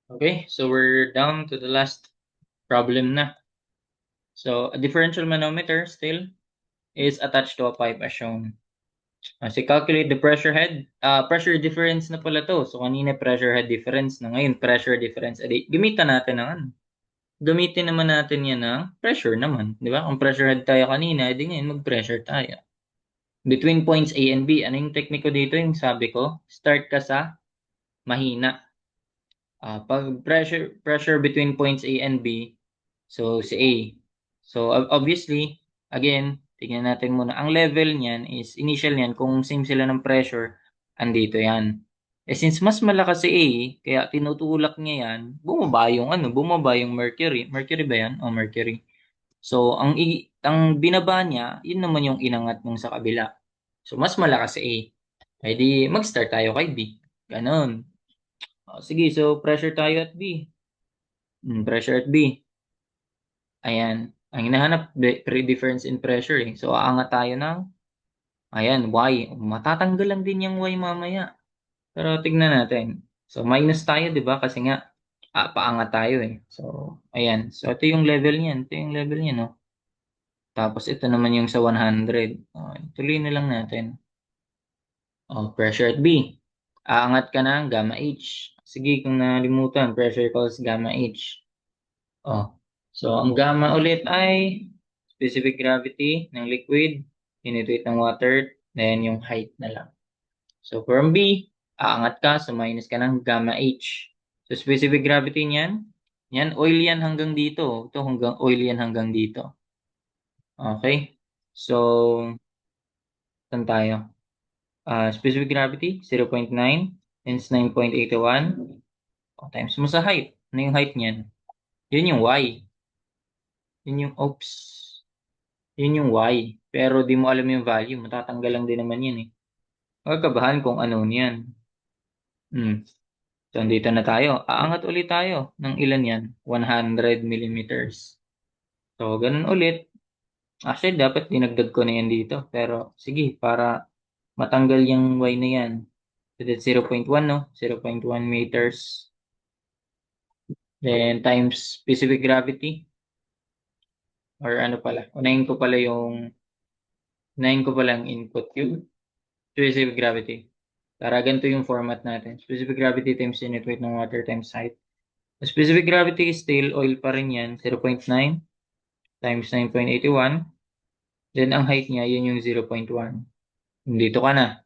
Okay, so we're down to the last problem na. So, a differential manometer still is attached to a pipe as shown. So, calculate the pressure head. Pressure difference na pala to. So, kanina pressure head difference na. Ngayon, pressure difference. Edi, gamitan natin ng ano? Gamitin naman natin yan ng pressure naman. Di ba? Kung pressure head tayo kanina, edi ngayon mag-pressure tayo. Between points A and B, ano yung tekniko dito? Yung sabi ko, start ka sa mahina. Pag pressure between points A and B, so si A. So obviously, again, tingnan natin muna. Ang level niyan is initial niyan kung same sila ng pressure, andito 'yan. Since mas malakas si A, kaya tinutulak niya 'yan, bumaba yung mercury. Mercury ba 'yan? O mercury. So ang binaba niya, yun naman yung inangat nung sa kabila. So mas malakas si A. Ay di mag-start tayo kay B. Ganon. Sige, so pressure tayo at B. Pressure at B. Ayan. Ang hinahanap, difference in pressure eh. So, aangat tayo ng, ayan, Y. Matatanggal lang din yung Y mamaya. Pero tignan natin. So, minus tayo, di ba? Kasi nga, paangat tayo eh. So, ayan. So, ito yung level niyan. Ito yung level niya, no? Tapos, ito naman yung sa 100. Tuloy na lang natin. Pressure at B. Aangat ka ng gamma H. Sige, kung nalimutan, pressure equals gamma H. Oh. So, ang gamma ulit ay specific gravity ng liquid, unit weight ng water, then yung height na lang. So, from B, aangat ka, so minus ka ng gamma H. So, specific gravity niyan, yan, oil yan hanggang dito. Ito, oil yan hanggang dito. Okay? So, saan tayo? Specific gravity, 0.9, hence 9.81. Times mo sa height. Ano yung height niyan? Yun yung Y. Yun yung, oops. Yun yung Y. Pero di mo alam yung value. Matatanggal lang din naman yun eh. Huwag kabahan kung ano niyan. So, dito na tayo. Aangat ulit tayo. Ng ilan yan? 100 millimeters. So, ganun ulit. Actually, dapat dinagdag ko na yan dito. Pero, sige, para matanggal yung Y na yan. So, that's 0.1, no? 0.1 meters. Then, times specific gravity. Or ano pala. Unahin ko pala yung input yung specific gravity. Para ganito yung format natin. Specific gravity times unit weight ng water times height. The specific gravity is still oil pa rin yan. 0.9 times 9.81. Then ang height niya, yun yung 0.1. Dito ka na.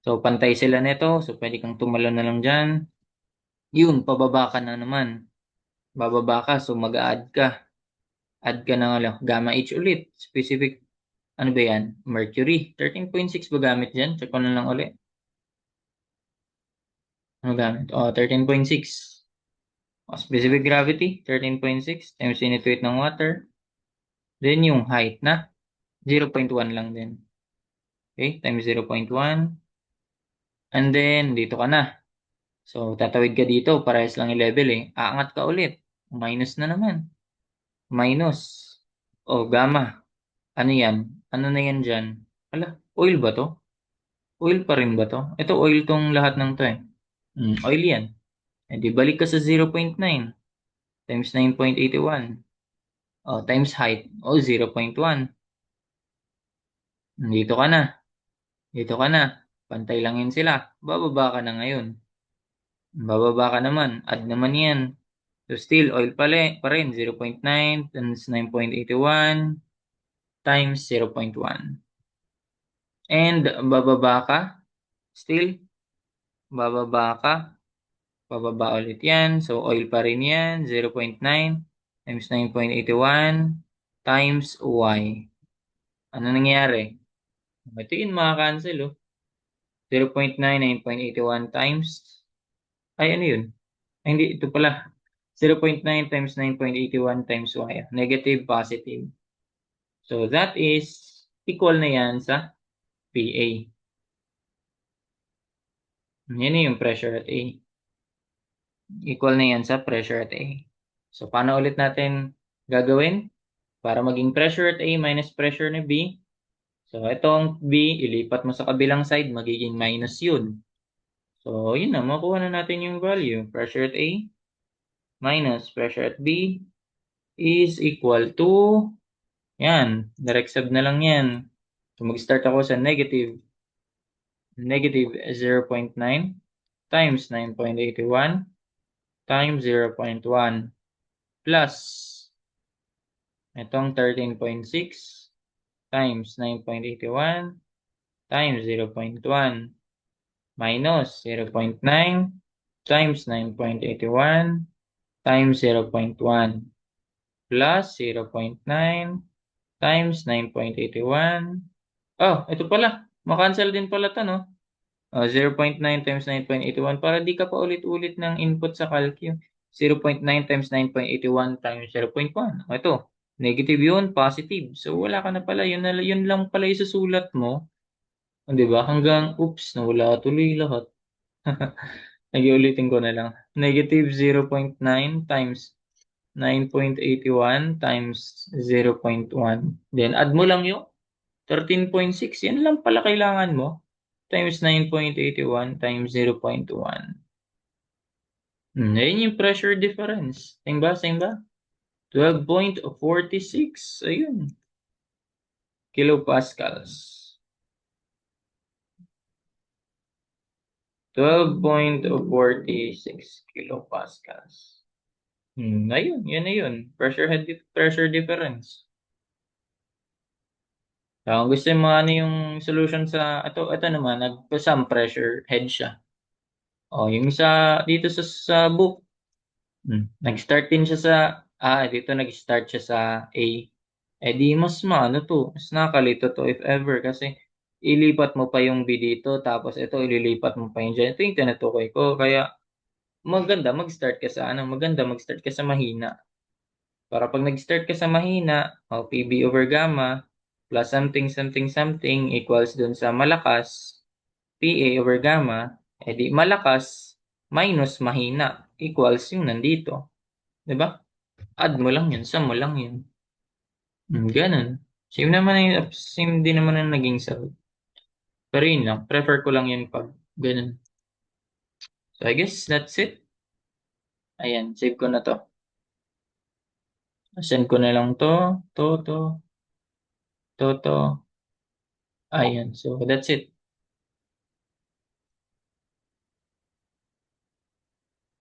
So pantay sila nito. So pwede kang tumalon na lang dyan. Yun, pababa ka na naman. Bababa ka. So mag-add ka. Add ka ng gamma H ulit. Specific, ano ba yan? Mercury. 13.6 ba gamit dyan? Check ko na lang ulit. Ano gamit? 13.6. Specific gravity, 13.6 times unit weight ng water. Then yung height na 0.1 lang din. Okay, times 0.1. And then, dito ka na. So, tatawid ka dito. Parehas lang yung level eh. Aangat ka ulit. Minus na naman. Minus. Gamma. Ano yan? Ano na yan dyan? Oil ba to? Oil pa rin ba to? Ito, oil tong lahat ng to eh. Oil yan. E di balik ka sa 0.9 times 9.81. Times height. 0.1. Dito ka na. Dito ka na. Pantay lang yun sila. Bababa ka na ngayon. Bababa ka naman. Add naman yan. So still, oil pa rin. 0.9 times 9.81 times 0.1. And bababa ka. Still, bababa ka. Bababa ulit yan. So oil pa rin yan. 0.9 times 9.81 times Y. Ano nangyari? Ito yun makakancel oh. 0.9, 9.81 times. Ay, ano yun? Ay, hindi, ito pala. 0.9 times 9.81 times Y. Negative, positive. So, that is equal na yan sa PA. Yan yung pressure at A. Equal na yan sa pressure at A. So, paano ulit natin gagawin? Para maging pressure at A minus pressure na B. So, itong B, ilipat mo sa kabilang side, magiging minus yun. So, yun na, makuha na natin yung value. Pressure at A minus pressure at B is equal to, yan, direct sub na lang yan. So mag-start ako sa negative 0.9 times 9.81 times 0.1 plus itong 13.6 times 9.81 times 0.1 minus 0.9 times 9.81 times 0.1 plus 0.9 times 9.81. Oh, ito pala. Makancel din pala to, no? 0.9 times 9.81 para di ka pa ulit-ulit ng input sa calcu. 0.9 times 9.81 times 0.1. Ito, negative yun, positive. So, wala ka na pala. Yun lang pala isusulat mo. Di ba? Hanggang, oops, nawala tuloy lahat. Nag-iulitin ko na lang. Negative 0.9 times 9.81 times 0.1. Then, add mo lang yung 13.6. Yan lang pala kailangan mo. Times 9.81 times 0.1. Ayun yung pressure difference. Same ba? Same ba? 12.46. Ayun. Kilopascals. 12.46 kilopascals. Ayun. Yan na yun. Pressure difference. Kung gusto mo ano yung solution sa ito naman nagpa-some pressure head siya. Yung dito sa book. Nag-start din siya dito nag-start siya sa A. Di mas maano to, mas nakalito to if ever kasi ilipat mo pa yung B dito tapos ito ililipat mo pa yung dyan. Ito yung tinutukoy ko kaya maganda mag-start ka sa mahina. Para pag nag-start ka sa mahina, PB over gamma plus something something something equals dun sa malakas, PA over gamma, di malakas minus mahina equals yung nandito. 'Di ba? Add mo lang yun, sum mo lang yun. Ganun. Same din naman ang naging sagot. Pero yun lang, prefer ko lang yun pag ganun. So I guess that's it. Ayan, save ko na to. Send ko na lang to. Ayan, so that's it.